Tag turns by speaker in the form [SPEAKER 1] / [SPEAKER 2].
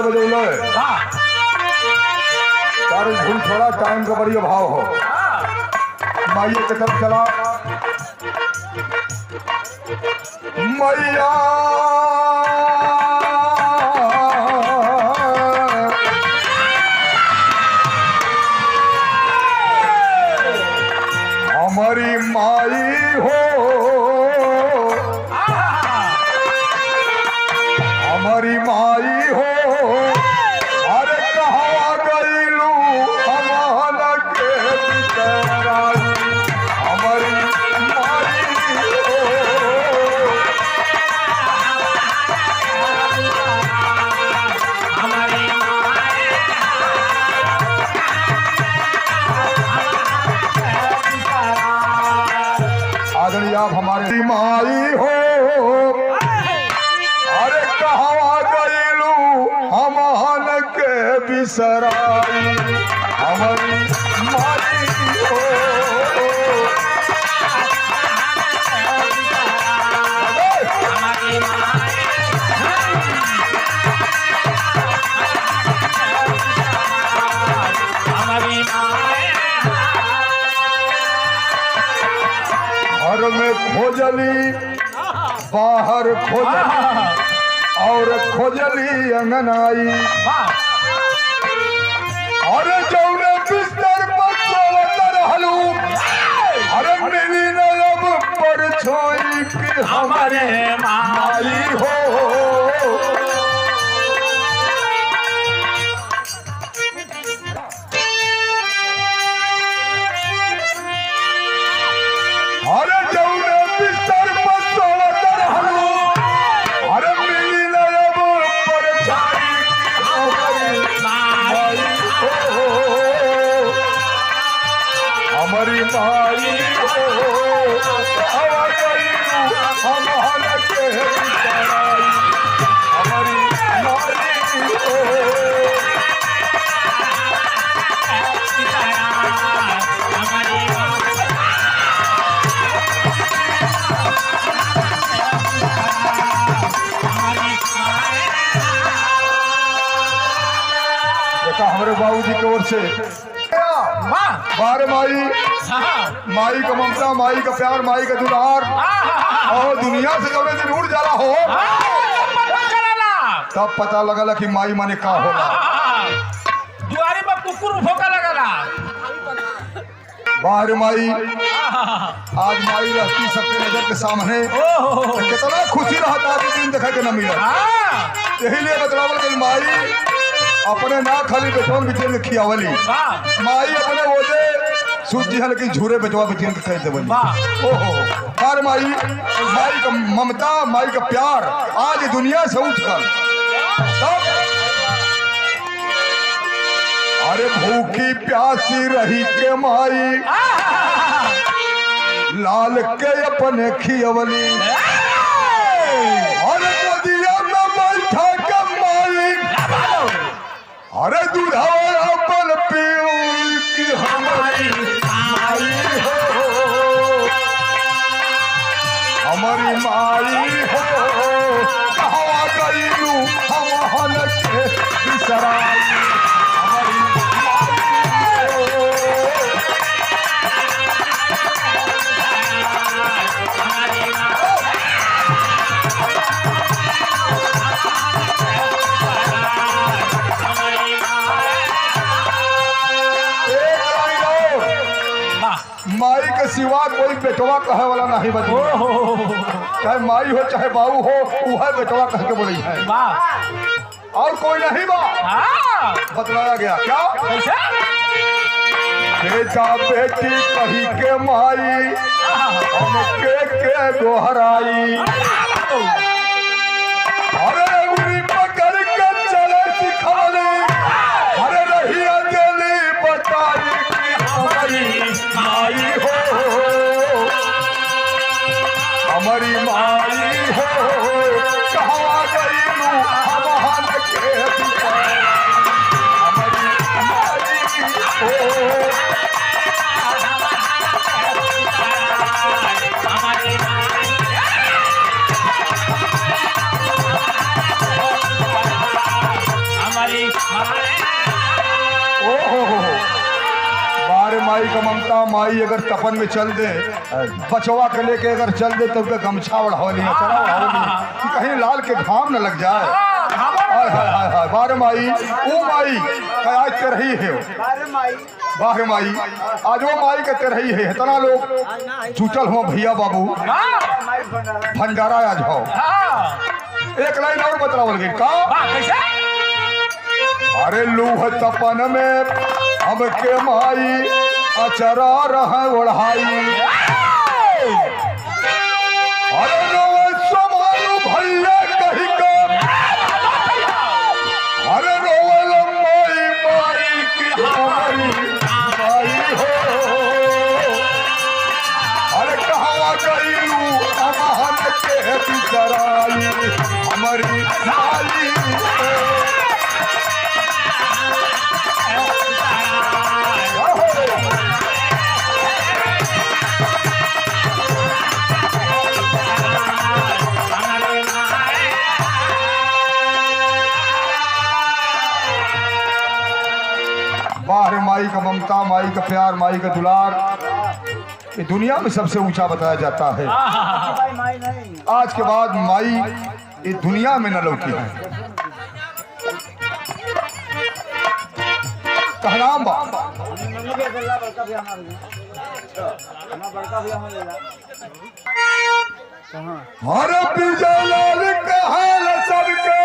[SPEAKER 1] बजौलो तारे झूल थोड़ा टाइम का बड़ी अभाव हो माइये के तरफ चला मैया हमारी माई हो हमारी माई हो अरे कहाँ गईलू हमार के बितराई हमारी माई हो आदरणीय आप हमारी माई हो अरे कहाँ गईलू हमान के बिसराई हमारी माई हो घर में खोजली बाहर खोजली और खोजली अंगनाई अरे जौने बिस्तर पर सोवत रहलू अरे मिली न अब पर छोई के हमारे माई हो अरे जौने बिस्तर पर सोवत रहलू अरे मिली न अब पर छोई के हमारी माई हो हमारी माई हो हमार के बिसराई हमारी माई हो देखा हमारे बाबूजी की ओर से बार माई माई का ममता माई का प्यार माई का दुलार और दुनिया से जब दिन उड़ जाला हो तब पता लगला कि माई माने का होला
[SPEAKER 2] दुआरे में कुकुर भोका लगला
[SPEAKER 1] बाहर माई आज माई रहती सबके नजर के सामने तो कितना खुशी रहता है दिन देखा के न मिला यही लिए बतलावल कि माई अपने ना खाली बेटोन बिचन के खियावली माई अपने ओजे सूजी हल्की झूरे बेटवा बिचन के कह देवली ओहो हर माई का ममता माई का प्यार आज दुनिया से उठ कर तब अरे भूखी प्यासी रही के माई लाल के अपने खियवली अरे नदिया में बैठा के माई अरे दूधावा अपन पीऊ की हमारी माई हो हमारी माई हो कहाँ गईलू हम के बिसराई हमारी माई हो माई के सिवा कोई बेटवा कहे वाला नहीं बची चाहे माई हो चाहे बाबू हो वह बेटवा कह के बोली है और कोई नहीं बा बतलाया गया क्या बेटा बेटी कही के माई हम के दोहराई अरे उंगली पकड़ के चले सिखवली अरे रहिया दिली बताई कि हमारी माई हो हमारी माई हो कहाँ गईलू हम के बिसराई हमारी माई हो ओहो बारे माई का ममता माई अगर तपन में चल दे बचवा के लेके अगर चल दे तो उसका गमछा ओढ़ावली चला ओढ़ावली कि कहीं लाल के घाम न लग जाए। हाय हाय हाय हाय बारे माई ओ माई का आज ते रही है बाहर माई आज वो माई के ते रही है इतना लोग जुटल हुआ भैया बाबू भंडारा आज हो एक लाइन और बतलावल गई का अरे लूह तपन में अब के माई अचरा रहा ओढ़ाई अरे समारू भैया कही कर अरे रोवल माई माई की हमारी माई हो अरे कहाँ गईलू अमहन के बिचराई हमारी माई बाहर माई का ममता माई का प्यार माई का दुलार ये दुनिया में सबसे ऊंचा बताया जाता है। आज के बाद माई ये दुनिया में न लौकी है। कहनाम बा हर बिजलाल कहल सबके